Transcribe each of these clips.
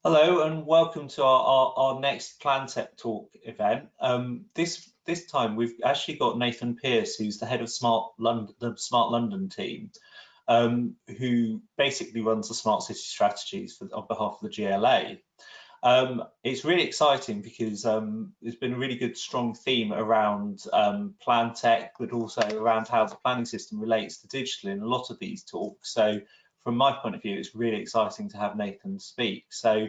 Hello and welcome to our next plantalk talk event. This time we've actually got Nathan Pearce, who's the head of the Smart London team, who basically runs the smart city strategies on behalf of the GLA. It's really exciting because there's been a really good strong theme around plan tech, but also around how the planning system relates to digital in a lot of these talks. So from my point of view, it's really exciting to have Nathan speak. So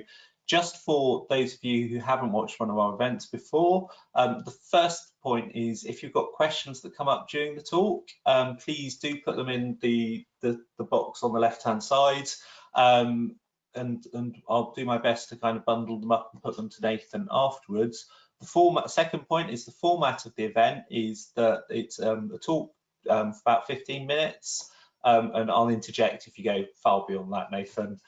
just for those of you who haven't watched one of our events before, the first point is if you've got questions that come up during the talk, please do put them in the box on the left-hand side. And I'll do my best to kind of bundle them up and put them to Nathan afterwards. The second point is the format of the event is that it's a talk for about 15 minutes. And I'll interject if you go far beyond that, Nathan.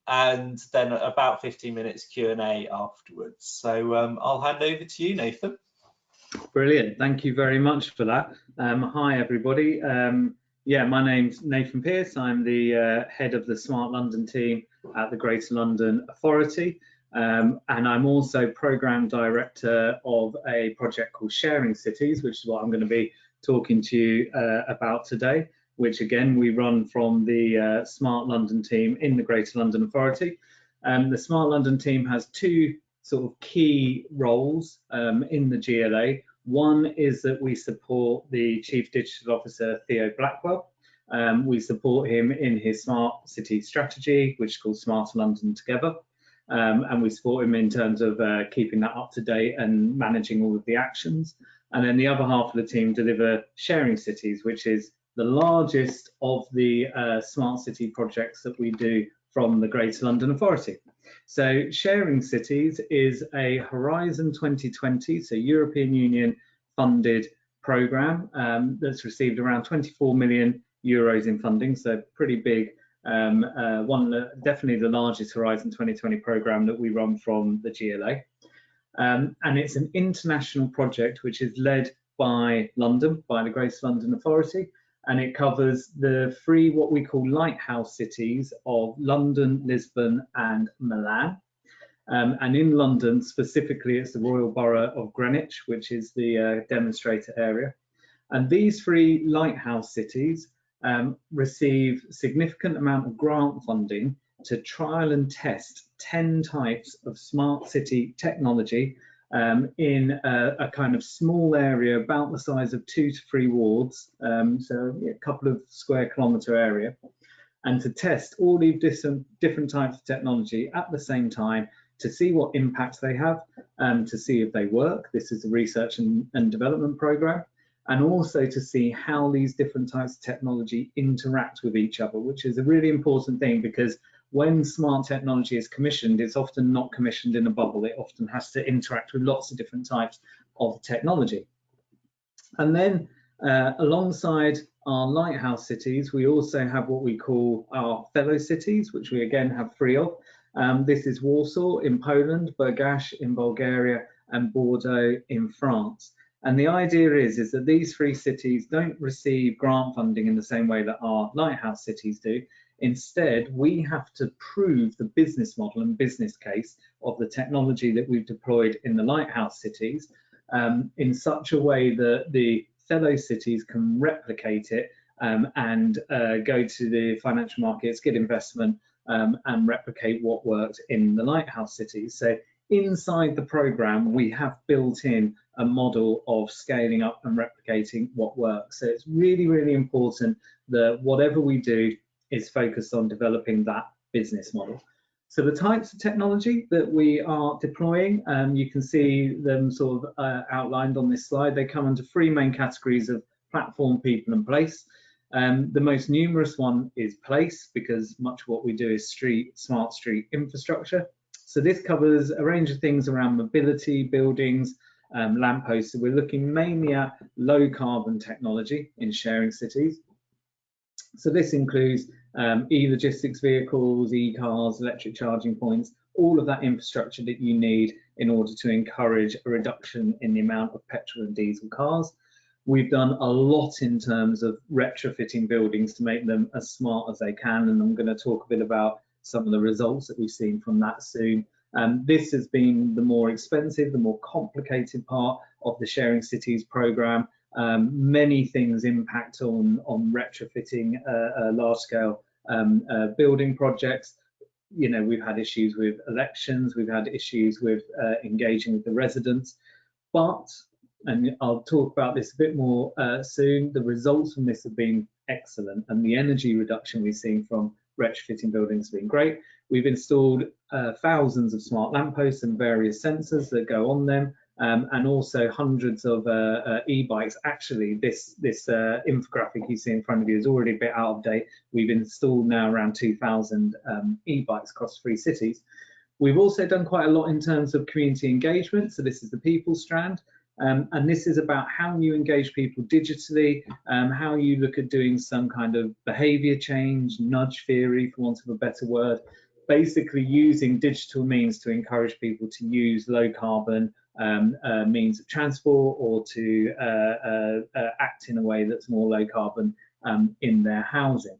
And then about 15 minutes Q&A afterwards. So I'll hand over to you, Nathan. Brilliant. Thank you very much for that. Hi, everybody. Yeah, my name's Nathan Pearce. I'm the head of the Smart London team at the Greater London Authority. And I'm also Programme Director of a project called Sharing Cities, which is what I'm going to be talking to you about today, which again we run from the Smart London team in the Greater London Authority. The Smart London team has two sort of key roles in the GLA. One is that we support the Chief Digital Officer, Theo Blackwell. We support him in his smart city strategy, which is called Smarter London Together. And we support him in terms of keeping that up to date and managing all of the actions. And then the other half of the team deliver Sharing Cities, which is the largest of the smart city projects that we do from the Greater London Authority. So Sharing Cities is a Horizon 2020, so European Union funded programme that's received around 24 million euros in funding, so pretty big, definitely the largest Horizon 2020 programme that we run from the GLA. And it's an international project which is led by London, by the Greater London Authority, and it covers the three what we call lighthouse cities of London, Lisbon and Milan. And in London specifically, it's the Royal Borough of Greenwich, which is the demonstrator area. And these three lighthouse cities receive significant amount of grant funding to trial and test 10 types of smart city technology in a kind of small area about the size of 2 to 3 wards, so a couple of square kilometre area, and to test all these different types of technology at the same time to see what impacts they have, to see if they work. This is a research and development programme, and also to see how these different types of technology interact with each other, which is a really important thing because when smart technology is commissioned, it's often not commissioned in a bubble. It often has to interact with lots of different types of technology. And then alongside our lighthouse cities, we also have what we call our fellow cities, which we again have 3 of. This is Warsaw in Poland, Burgas in Bulgaria, and Bordeaux in France. And the idea is that these 3 cities don't receive grant funding in the same way that our lighthouse cities do. Instead, we have to prove the business model and business case of the technology that we've deployed in the lighthouse cities in such a way that the fellow cities can replicate it and go to the financial markets, get investment and replicate what worked in the lighthouse cities. So inside the programme, we have built in a model of scaling up and replicating what works. So it's really, really important that whatever we do is focused on developing that business model. So the types of technology that we are deploying, you can see them sort of outlined on this slide. They come under 3 main categories of platform, people and place. The most numerous one is place, because much of what we do is smart street infrastructure. So this covers a range of things around mobility, buildings, lampposts. So we're looking mainly at low carbon technology in sharing cities. So this includes e-logistics vehicles, e-cars, electric charging points, all of that infrastructure that you need in order to encourage a reduction in the amount of petrol and diesel cars. We've done a lot in terms of retrofitting buildings to make them as smart as they can, and I'm going to talk a bit about some of the results that we've seen from that soon. This has been the more expensive, the more complicated part of the Sharing Cities programme. Many things impact on retrofitting large-scale building projects. You know, we've had issues with elections, we've had issues with engaging with the residents, but, and I'll talk about this a bit more soon, the results from this have been excellent, and the energy reduction we've seen from retrofitting buildings has been great. We've installed thousands of smart lampposts and various sensors that go on them, and also hundreds of e-bikes. Actually, this infographic you see in front of you is already a bit out of date. We've installed now around 2,000 e-bikes across 3 cities. We've also done quite a lot in terms of community engagement. So this is the people strand. And this is about how you engage people digitally, how you look at doing some kind of behaviour change, nudge theory, for want of a better word, basically using digital means to encourage people to use low carbon means of transport, or to act in a way that's more low carbon in their housing.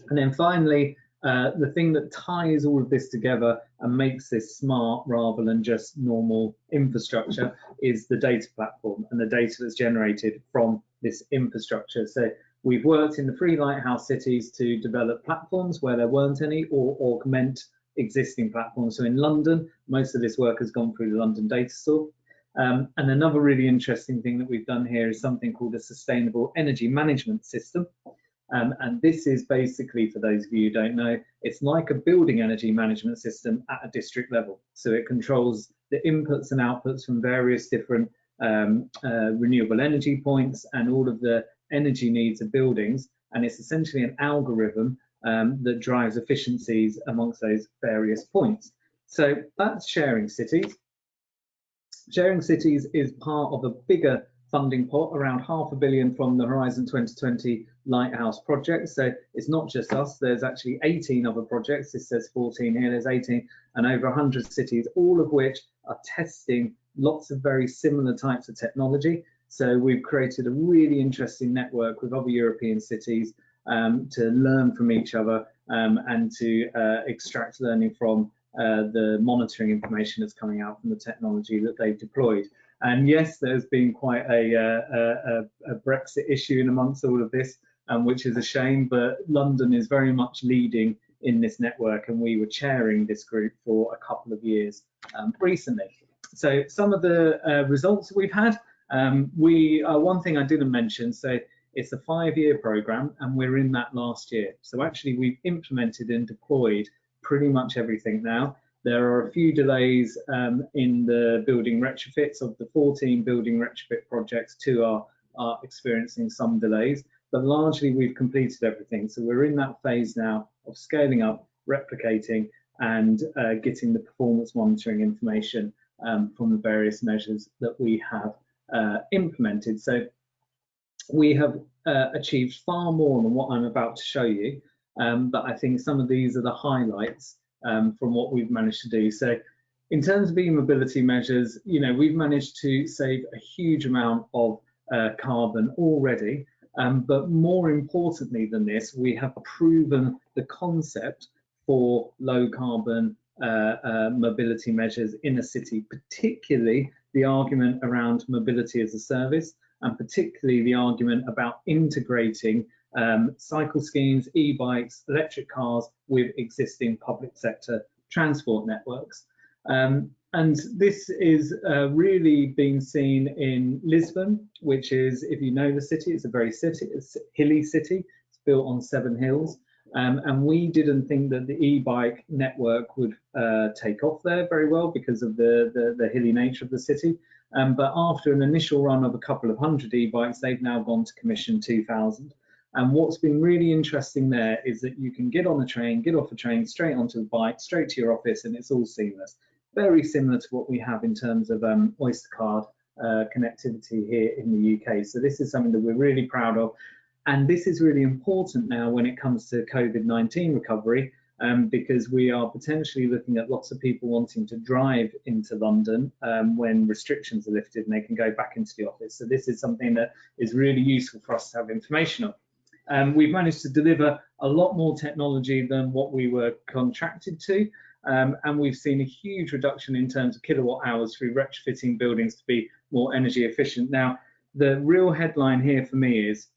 And then finally, the thing that ties all of this together and makes this smart rather than just normal infrastructure is the data platform and the data that's generated from this infrastructure. So we've worked in the 3 lighthouse cities to develop platforms where there weren't any, or augment existing platforms. So in London, most of this work has gone through the London data store. And another really interesting thing that we've done here is something called a sustainable energy management system. And this is basically, for those of you who don't know, it's like a building energy management system at a district level. So it controls the inputs and outputs from various different renewable energy points and all of the energy needs of buildings. And it's essentially an algorithm that drives efficiencies amongst those various points. So that's Sharing Cities. Sharing Cities is part of a bigger funding pot, around £500 million from the Horizon 2020 Lighthouse project. So it's not just us, there's actually 18 other projects. This says 14 here, there's 18, and over 100 cities, all of which are testing lots of very similar types of technology. So we've created a really interesting network with other European cities to learn from each other and to extract learning from the monitoring information that's coming out from the technology that they've deployed. And yes, there's been quite a Brexit issue in amongst all of this, which is a shame, but London is very much leading in this network, and we were chairing this group for a couple of years recently. So some of the results that we've had, one thing I didn't mention, so it's a 5-year program and we're in that last year. So actually we've implemented and deployed pretty much everything now. There are a few delays in the building retrofits. Of the 14 building retrofit projects, 2 are experiencing some delays, but largely we've completed everything. So we're in that phase now of scaling up, replicating, and getting the performance monitoring information from the various measures that we have implemented. So we have achieved far more than what I'm about to show you, but I think some of these are the highlights from what we've managed to do. So in terms of e-mobility measures, you know, we've managed to save a huge amount of carbon already, but more importantly than this, we have proven the concept for low carbon mobility measures in a city, particularly the argument around mobility as a service, and particularly the argument about integrating cycle schemes, e-bikes, electric cars with existing public sector transport networks. And this is really being seen in Lisbon, which is, if you know the city, it's a hilly city. It's built on 7 hills. And we didn't think that the e-bike network would take off there very well because of the hilly nature of the city. But after an initial run of a couple of 100 e-bikes, they've now gone to commission 2,000. And what's been really interesting there is that you can get on a train, get off a train, straight onto the bike, straight to your office, and it's all seamless. Very similar to what we have in terms of Oyster card connectivity here in the UK. So this is something that we're really proud of. And this is really important now when it comes to COVID-19 recovery, because we are potentially looking at lots of people wanting to drive into London when restrictions are lifted and they can go back into the office. So this is something that is really useful for us to have information on. We've managed to deliver a lot more technology than what we were contracted to. And we've seen a huge reduction in terms of kilowatt hours through retrofitting buildings to be more energy efficient. Now, the real headline here for me is,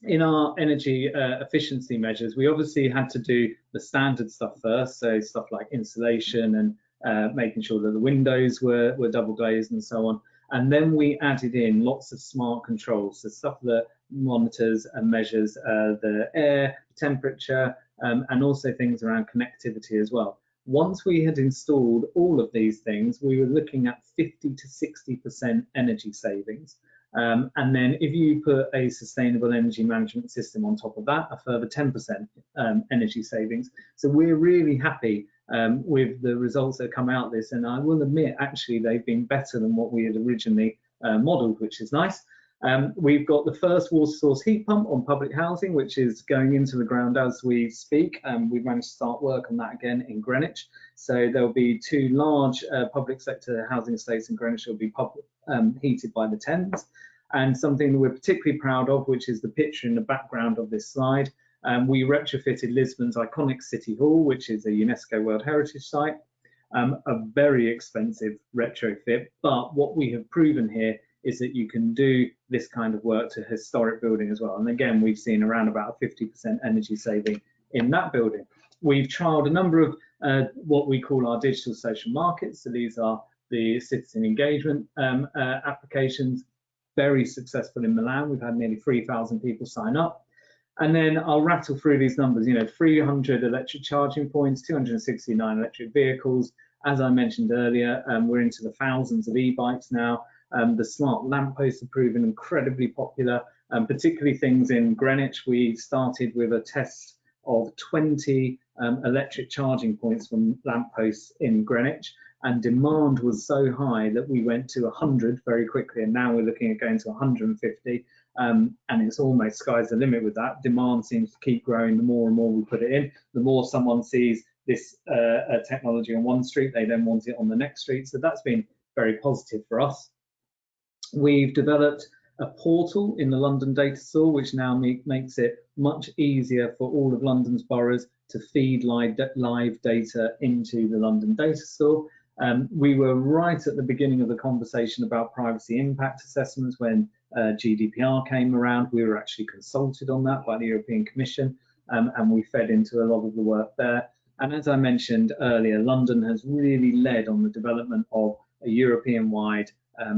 in our energy efficiency measures, we obviously had to do the standard stuff first, so stuff like insulation and making sure that the windows were double glazed and so on. And then we added in lots of smart controls, so stuff that monitors and measures the air, temperature, and also things around connectivity as well. Once we had installed all of these things, we were looking at 50 to 60% energy savings. And then if you put a sustainable energy management system on top of that, a further 10% energy savings. So we're really happy with the results that come out of this. And I will admit, actually, they've been better than what we had originally modelled, which is nice. We've got the first water source heat pump on public housing, which is going into the ground as we speak. We've managed to start work on that again in Greenwich. So there'll be 2 large public sector housing estates in Greenwich that will be heated by the Thames. And something that we're particularly proud of, which is the picture in the background of this slide, we retrofitted Lisbon's iconic City Hall, which is a UNESCO World Heritage Site. A very expensive retrofit, but what we have proven here is that you can do this kind of work to a historic building as well. And again, we've seen around about a 50% energy saving in that building. We've trialled a number of what we call our digital social markets. So these are the citizen engagement applications, very successful in Milan. We've had nearly 3,000 people sign up. And then I'll rattle through these numbers, 300 electric charging points, 269 electric vehicles. As I mentioned earlier, we're into the thousands of e-bikes now. The smart lampposts have proven incredibly popular, particularly things in Greenwich. We started with a test of 20 electric charging points from lampposts in Greenwich, and demand was so high that we went to 100 very quickly, and now we're looking at going to 150, and it's almost sky's the limit with that. Demand seems to keep growing. The more and more we put it in, the more someone sees this technology on one street, they then want it on the next street. So that's been very positive for us. We've developed a portal in the London data store, which now makes it much easier for all of London's boroughs to feed live data into the London data store. We were right at the beginning of the conversation about privacy impact assessments when GDPR came around. We were actually consulted on that by the European Commission, and we fed into a lot of the work there. And as I mentioned earlier, London has really led on the development of a European-wide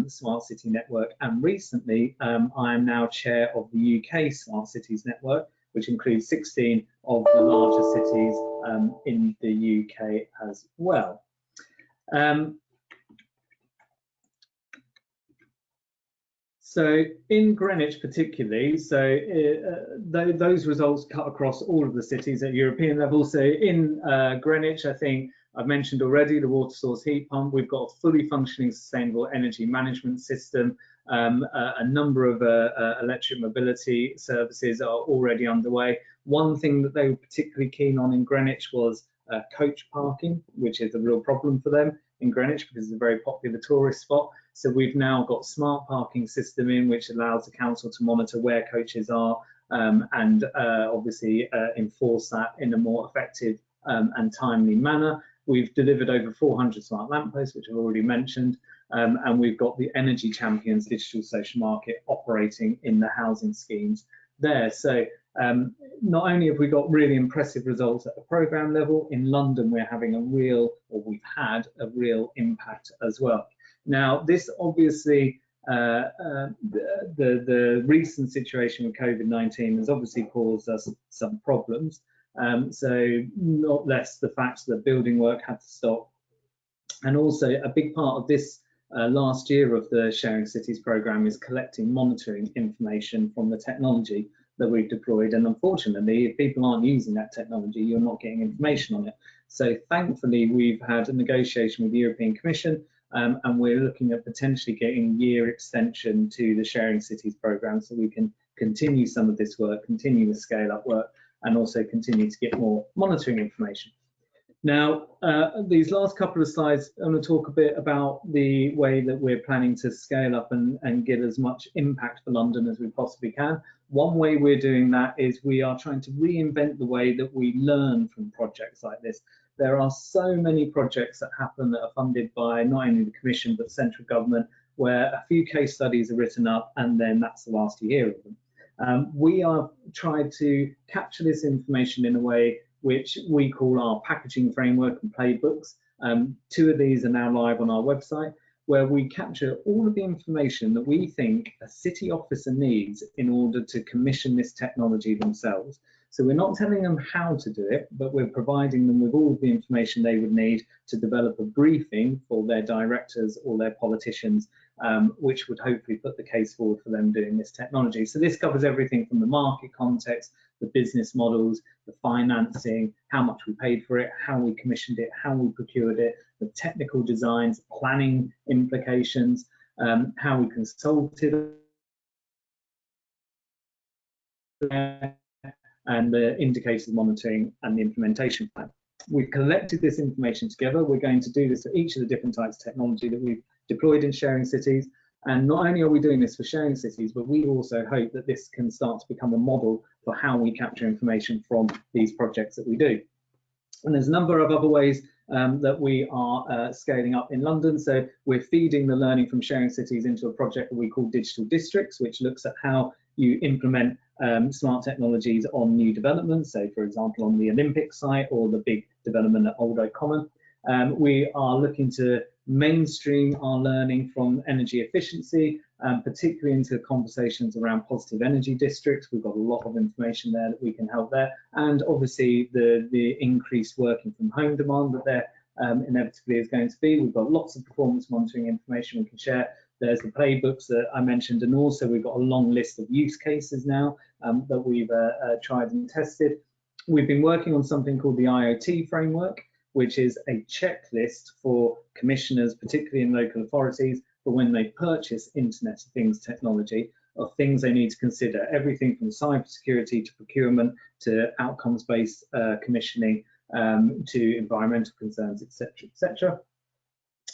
smart city network, and recently I am now chair of the UK Smart Cities Network, which includes 16 of the larger cities in the UK as well. So in Greenwich particularly, so those results cut across all of the cities at European level. So in Greenwich, I think I've mentioned already the water source heat pump. We've got a fully functioning sustainable energy management system. A number of electric mobility services are already underway. One thing that they were particularly keen on in Greenwich was coach parking, which is a real problem for them in Greenwich because it's a very popular tourist spot. So we've now got smart parking system in, which allows the council to monitor where coaches are and obviously enforce that in a more effective and timely manner. We've delivered over 400 smart lampposts, which I've already mentioned, and we've got the Energy Champions digital social market operating in the housing schemes there. So not only have we got really impressive results at the programme level, in London we're having a real, or we've had a real impact as well. Now, this obviously, the recent situation with COVID-19 has obviously caused us some problems. So not less the fact that building work had to stop. And also a big part of this last year of the Sharing Cities programme is collecting monitoring information from the technology that we've deployed. And unfortunately, if people aren't using that technology, you're not getting information on it. So thankfully, we've had a negotiation with the European Commission, and we're looking at potentially getting year extension to the Sharing Cities programme so we can continue some of this work, continue the scale up work, and also continue to get more monitoring information. Now, these last couple of slides, I'm going to talk a bit about the way that we're planning to scale up and get as much impact for London as we possibly can. One way we're doing that is we are trying to reinvent the way that we learn from projects like this. There are so many projects that happen that are funded by not only the Commission but central government, where a few case studies are written up and then that's the last you hear of them. We are trying to capture this information in a way which we call our packaging framework and playbooks. Two of these are now live on our website, where we capture all of the information that we think a city officer needs in order to commission this technology themselves. So we're not telling them how to do it, but we're providing them with all of the information they would need to develop a briefing for their directors or their politicians, which would hopefully put the case forward for them doing this technology. So this covers everything from the market context, the business models, the financing, how much we paid for it, how we commissioned it, how we procured it, the technical designs, planning implications, how we consulted, and the indicators monitoring and the implementation plan. We've collected this information together. We're going to do this for each of the different types of technology that we've deployed in sharing cities. And not only are we doing this for sharing cities, but we also hope that this can start to become a model for how we capture information from these projects that we do. And there's a number of other ways that we are scaling up in London. So we're feeding the learning from sharing cities into a project that we call Digital Districts, which looks at how you implement smart technologies on new developments. So for example, on the Olympic site or the big development at Old Oak Common. We are looking to mainstream our learning from energy efficiency, particularly into conversations around positive energy districts. We've got a lot of information there that we can help there, and obviously the increased working from home demand that there inevitably is going to be. We've got lots of performance monitoring information we can share. There's the playbooks that I mentioned, and also we've got a long list of use cases now that we've tried and tested. We've been working on something called the IoT framework, which is a checklist for commissioners, particularly in local authorities, for when they purchase Internet of Things technology, of things they need to consider, everything from cybersecurity to procurement to outcomes-based commissioning to environmental concerns, etc., etc.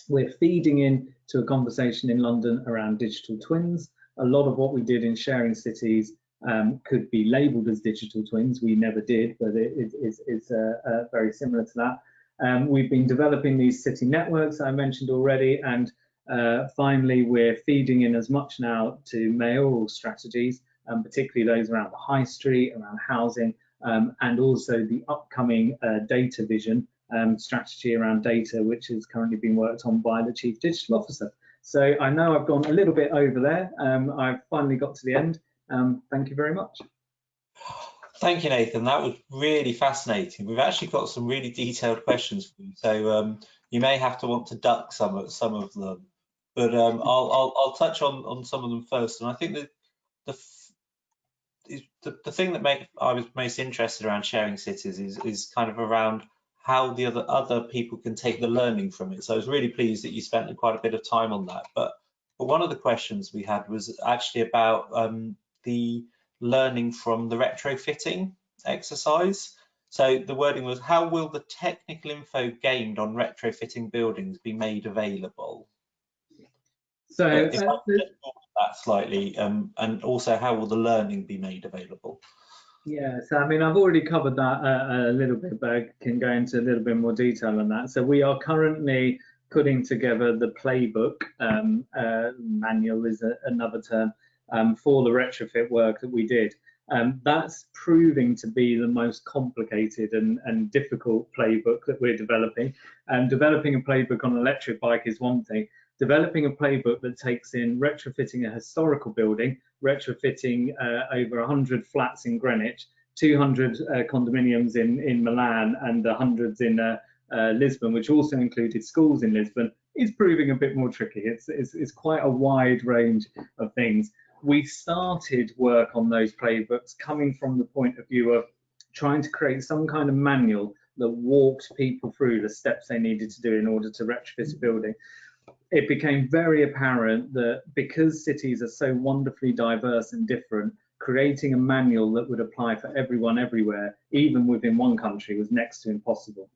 We're feeding in to a conversation in London around digital twins. A lot of what we did in sharing cities could be labelled as digital twins. We never did, but it's very similar to that. We've been developing these city networks I mentioned already, and finally we're feeding in as much now to mayoral strategies, particularly those around the high street, around housing, and also the upcoming data vision strategy around data, which is currently being worked on by the Chief Digital Officer. So I know I've gone a little bit over there. I've finally got to the end. Thank you very much. Thank you, Nathan. That was really fascinating. We've actually got some really detailed questions for you, so you may have to want to duck some of them. But I'll touch on some of them first. And I think that the thing that I was most interested around sharing cities is kind of around how the other people can take the learning from it. So I was really pleased that you spent quite a bit of time on that. But one of the questions we had was actually about the learning from the retrofitting exercise. So the wording was, how will the technical info gained on retrofitting buildings be made available? So if I could just talk that slightly, and also how will the learning be made available? Yeah, so I mean, I've already covered that a little bit, but I can go into a little bit more detail on that. So we are currently putting together the playbook, manual is another term, for the retrofit work that we did. That's proving to be the most complicated and difficult playbook that we're developing. Developing a playbook on an electric bike is one thing. Developing a playbook that takes in retrofitting a historical building, retrofitting over 100 flats in Greenwich, 200 condominiums in Milan, and hundreds in Lisbon, which also included schools in Lisbon, is proving a bit more tricky. It's quite a wide range of things. We started work on those playbooks coming from the point of view of trying to create some kind of manual that walked people through the steps they needed to do in order to retrofit a building. It became very apparent that because cities are so wonderfully diverse and different, creating a manual that would apply for everyone everywhere, even within one country, was next to impossible.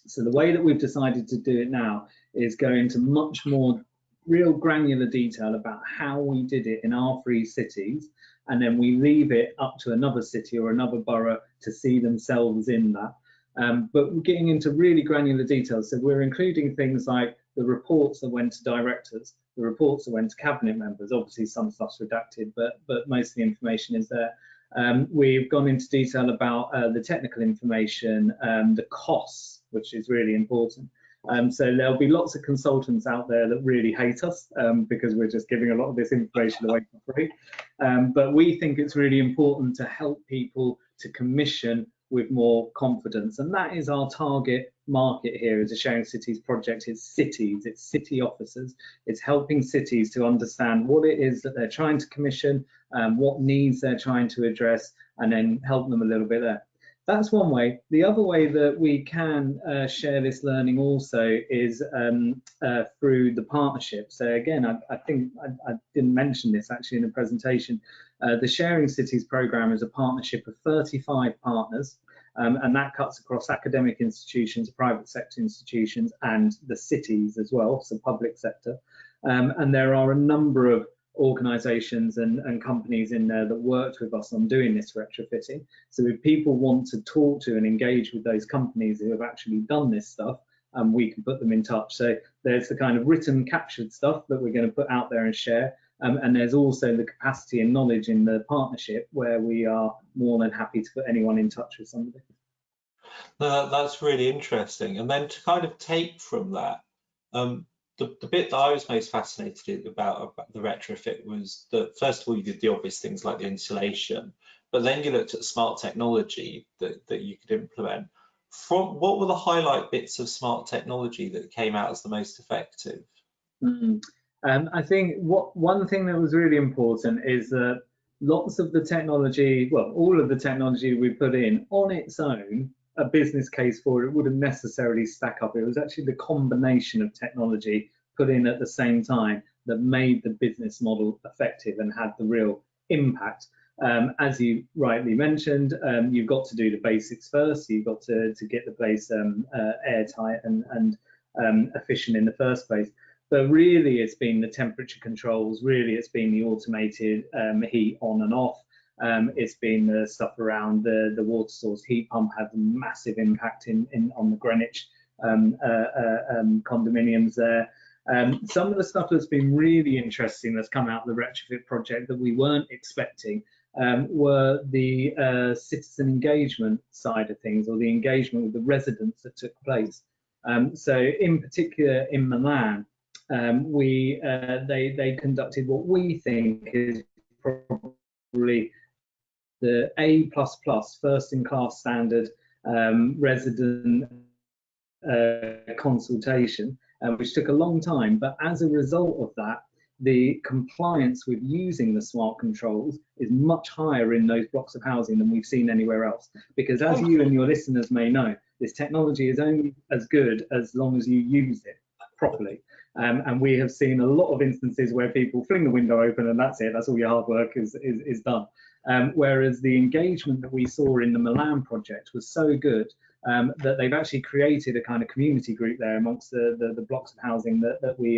So the way that we've decided to do it now is go into much more real granular detail about how we did it in our 3 cities, and then we leave it up to another city or another borough to see themselves in that. But we're getting into really granular details. So we're including things like the reports that went to directors, the reports that went to cabinet members. Obviously some stuff's redacted, but most of the information is there. We've gone into detail about the technical information, the costs, which is really important. So there'll be lots of consultants out there that really hate us because we're just giving a lot of this information away for free. But we think it's really important to help people to commission with more confidence. And that is our target market here as a Sharing Cities project. It's cities, it's city officers. It's helping cities to understand what it is that they're trying to commission, what needs they're trying to address, and then help them a little bit there. That's one way. The other way that we can share this learning also is through the partnership. So again, I think I didn't mention this actually in the presentation. The Sharing Cities programme is a partnership of 35 partners, and that cuts across academic institutions, private sector institutions, and the cities as well, so public sector. And there are a number of organisations and companies in there that worked with us on doing this retrofitting. So if people want to talk to and engage with those companies who have actually done this stuff, we can put them in touch. So there's the kind of written captured stuff that we're going to put out there and share. And there's also the capacity and knowledge in the partnership where we are more than happy to put anyone in touch with somebody. No, that's really interesting. And then to kind of take from that, the bit that I was most fascinated about the retrofit was that, first of all, you did the obvious things like the insulation, but then you looked at smart technology that you could implement. What were the highlight bits of smart technology that came out as the most effective? I think one thing that was really important is that lots of the technology, well, all of the technology we put in on its own, a business case for it wouldn't necessarily stack up. It was actually the combination of technology put in at the same time that made the business model effective and had the real impact. As you rightly mentioned, you've got to do the basics first. You've got to get the place airtight and efficient in the first place. But really, it's been the temperature controls. Really, it's been the automated heat on and off. It's been the stuff around the water source heat pump had a massive impact on the Greenwich condominiums there. Some of the stuff that's been really interesting that's come out of the retrofit project that we weren't expecting were the citizen engagement side of things, or the engagement with the residents that took place. So in particular in Milan, they conducted what we think is probably the A++, first-in-class standard resident consultation, which took a long time. But as a result of that, the compliance with using the smart controls is much higher in those blocks of housing than we've seen anywhere else. Because as you and your listeners may know, this technology is only as good as long as you use it properly. And we have seen a lot of instances where people fling the window open and that's it, that's all your hard work is done. Whereas the engagement that we saw in the Milan project was so good that they've actually created a kind of community group there amongst the blocks of housing that we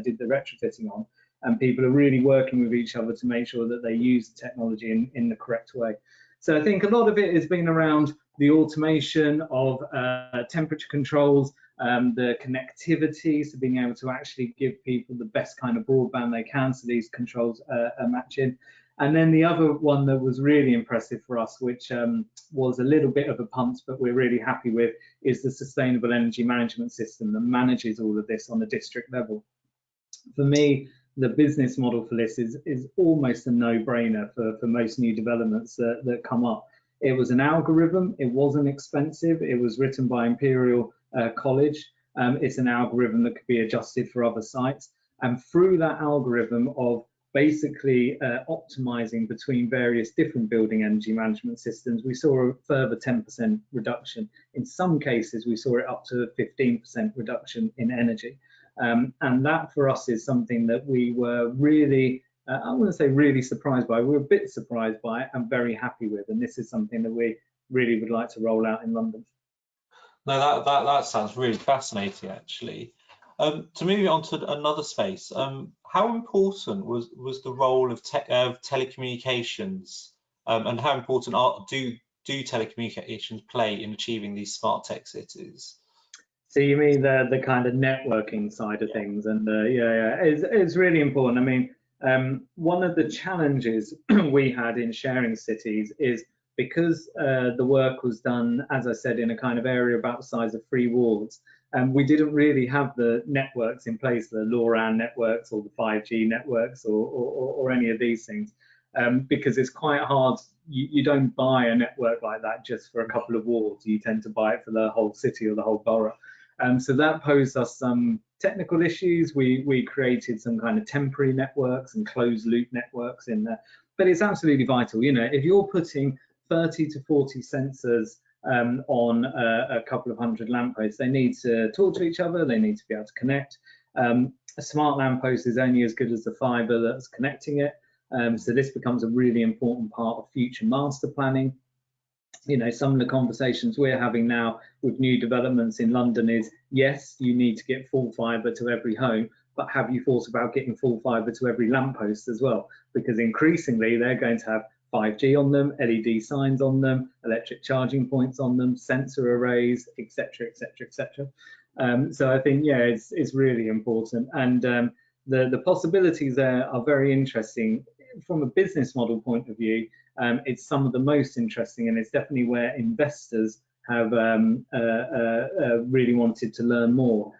did the retrofitting on. And people are really working with each other to make sure that they use the technology in the correct way. So I think a lot of it has been around the automation of temperature controls, the connectivity, so being able to actually give people the best kind of broadband they can so these controls are matching. And then the other one that was really impressive for us, which was a little bit of a punt, but we're really happy with, is the sustainable energy management system that manages all of this on a district level. For me, the business model for this is almost a no-brainer for most new developments that come up. It was an algorithm, it wasn't expensive, it was written by Imperial College. It's an algorithm that could be adjusted for other sites. And through that algorithm of basically optimizing between various different building energy management systems, we saw a further 10% reduction. In some cases, we saw it up to a 15% reduction in energy. And that for us is something that we were really, I wouldn't say really surprised by, we were a bit surprised by it and very happy with. And this is something that we really would like to roll out in London. No, that sounds really fascinating, actually. To move on to another space, how important was the role of telecommunications, and how important do telecommunications play in achieving these smart tech cities? So you mean the kind of networking side of things, and it's really important. I mean, one of the challenges we had in sharing cities is because the work was done, as I said, in a kind of area about the size of 3 wards, and we didn't really have the networks in place, the LoRaN networks or the 5G networks or any of these things, because it's quite hard. You don't buy a network like that just for a couple of wards. You tend to buy it for the whole city or the whole borough. So that posed us some technical issues. We created some kind of temporary networks and closed loop networks in there. But it's absolutely vital. You know, if you're putting 30 to 40 sensors on a couple of hundred lampposts, they need to talk to each other. They need to be able to connect. A smart lamppost is only as good as the fibre that's connecting it. So this becomes a really important part of future master planning. You know, some of the conversations we're having now with new developments in London is, yes, you need to get full fibre to every home, but have you thought about getting full fibre to every lamppost as well? Because increasingly they're going to have 5G on them, LED signs on them, electric charging points on them, sensor arrays, etc., etc., etc. So I think, yeah, it's really important, and the possibilities there are very interesting from a business model point of view. It's some of the most interesting, and it's definitely where investors have really wanted to learn more.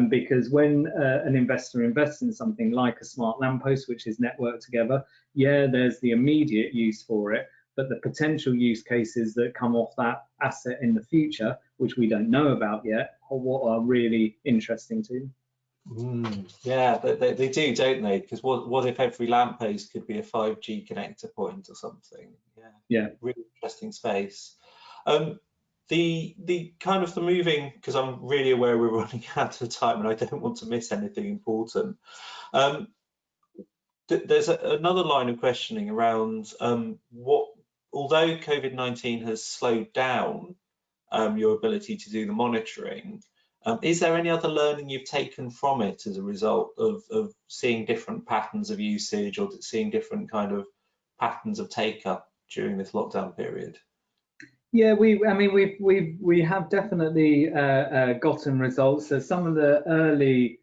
Because when an investor invests in something like a smart lamppost, which is networked together, yeah, there's the immediate use for it, but the potential use cases that come off that asset in the future, which we don't know about yet, are what are really interesting to them. Yeah, they do, don't they? Because what if every lamppost could be a 5G connector point or something? Yeah, really interesting space. The kind of the moving, because I'm really aware we're running out of time and I don't want to miss anything important. There's another line of questioning around although COVID-19 has slowed down your ability to do the monitoring, is there any other learning you've taken from it as a result of seeing different patterns of usage or seeing different kind of patterns of take up during this lockdown period? Yeah, we have definitely gotten results. So some of the early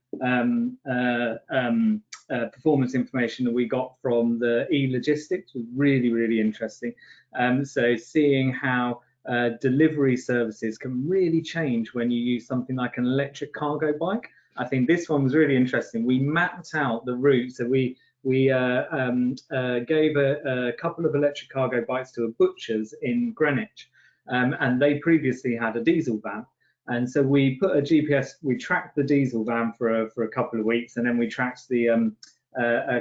performance information that we got from the e-logistics was really interesting. So seeing how delivery services can really change when you use something like an electric cargo bike. I think this one was really interesting. We mapped out the route. So we gave a couple of electric cargo bikes to a butcher's in Greenwich, and they previously had a diesel van. And so we put a GPS, we tracked the diesel van for a couple of weeks, and then we tracked the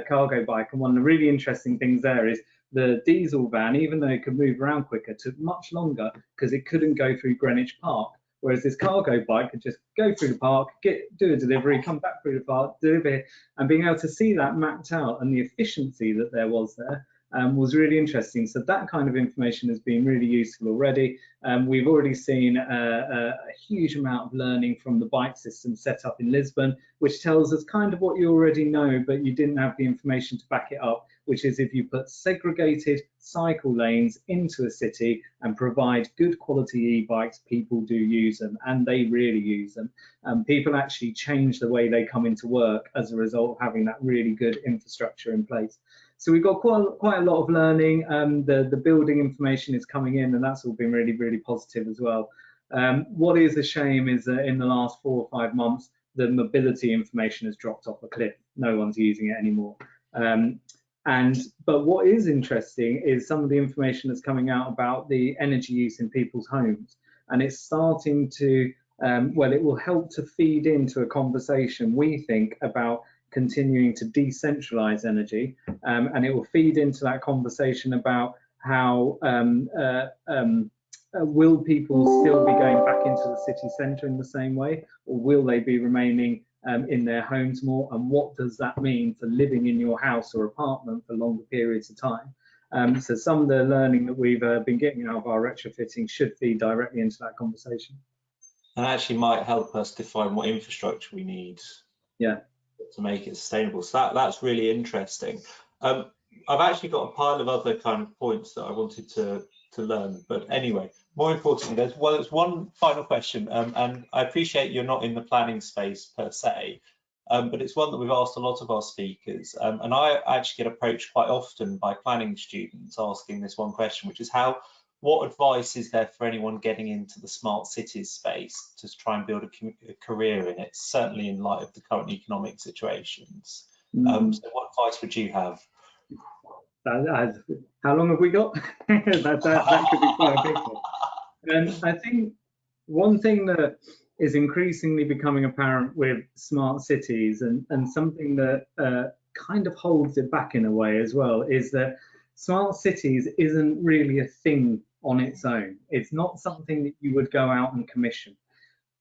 cargo bike. And one of the really interesting things there is the diesel van, even though it could move around quicker, took much longer because it couldn't go through Greenwich Park. Whereas this cargo bike could just go through the park, do a delivery, come back through the park, deliver, and being able to see that mapped out and the efficiency that there was there was really interesting. So that kind of information has been really useful already. We've already seen a huge amount of learning from the bike system set up in Lisbon, which tells us kind of what you already know, but you didn't have the information to back it up, which is if you put segregated cycle lanes into a city and provide good quality e-bikes, people do use them, and they really use them. People actually change the way they come into work as a result of having that really good infrastructure in place. So we've got quite a lot of learning. The building information is coming in, and that's all been really positive as well. What is a shame is that in the last 4 or 5 months, the mobility information has dropped off a cliff. No one's using it anymore. But what is interesting is some of the information that's coming out about the energy use in people's homes, and it's starting to well, it will help to feed into a conversation, we think, about continuing to decentralize energy, and it will feed into that conversation about how will people still be going back into the city centre in the same way, or will they be remaining in their homes more, and what does that mean for living in your house or apartment for longer periods of time? So some of the learning that we've been getting out of our retrofitting should feed directly into that conversation. And actually might help us define what infrastructure we need to make it sustainable. So that's really interesting. I've actually got a pile of other kind of points that I wanted to learn, but anyway, more importantly, there's one final question, and I appreciate you're not in the planning space per se, but it's one that we've asked a lot of our speakers, and I actually get approached quite often by planning students asking this one question, which is what advice is there for anyone getting into the smart cities space to try and build a career in it, certainly in light of the current economic situations? So what advice would you have? How long have we got? that could be quite a big one. And I think one thing that is increasingly becoming apparent with smart cities, and something that kind of holds it back in a way as well, is that smart cities isn't really a thing on its own. It's not something that you would go out and commission.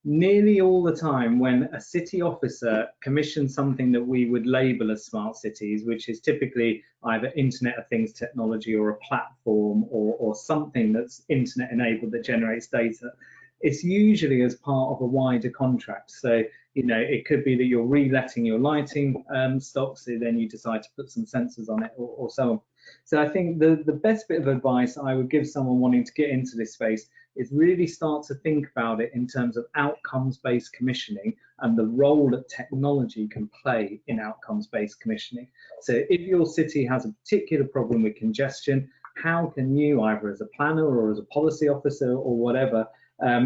Nearly all the time when a city officer commissions something that we would label as smart cities, which is typically either Internet of Things technology or a platform or something that's internet enabled that generates data, it's usually as part of a wider contract. So, it could be that you're reletting your lighting stock, so then you decide to put some sensors on it or so on. So I think the best bit of advice I would give someone wanting to get into this space is really start to think about it in terms of outcomes-based commissioning and the role that technology can play in outcomes-based commissioning. So if your city has a particular problem with congestion, how can you, either as a planner or as a policy officer or whatever,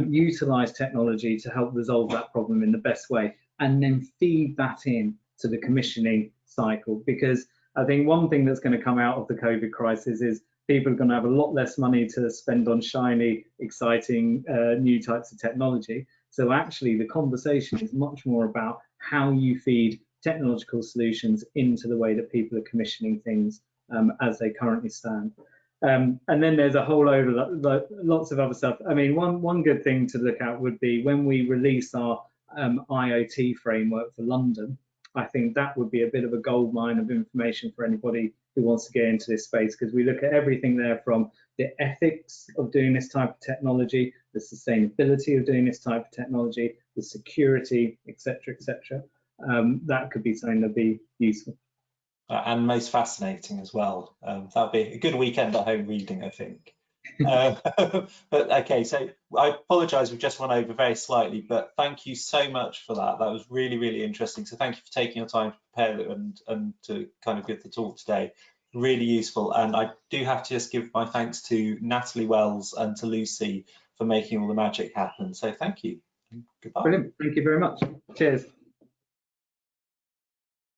utilize technology to help resolve that problem in the best way, and then feed that in to the commissioning cycle? Because I think one thing that's going to come out of the COVID crisis is people are going to have a lot less money to spend on shiny, exciting new types of technology. So actually the conversation is much more about how you feed technological solutions into the way that people are commissioning things as they currently stand. And then there's a whole lots of other stuff. I mean, one good thing to look at would be when we release our IoT framework for London. I think that would be a bit of a goldmine of information for anybody who wants to get into this space, because we look at everything there from the ethics of doing this type of technology, the sustainability of doing this type of technology, the security, etc., etc. That could be something that'd be useful. And most fascinating as well. That would be a good weekend at home reading, I think. But okay, so I apologize, we've just run over very slightly, but thank you so much for that. That was really, really interesting. So thank you for taking your time to prepare it and to kind of give the talk today. Really useful. And I do have to just give my thanks to Natalie Wells and to Lucy for making all the magic happen. So thank you. Goodbye. Brilliant. Thank you very much. Cheers.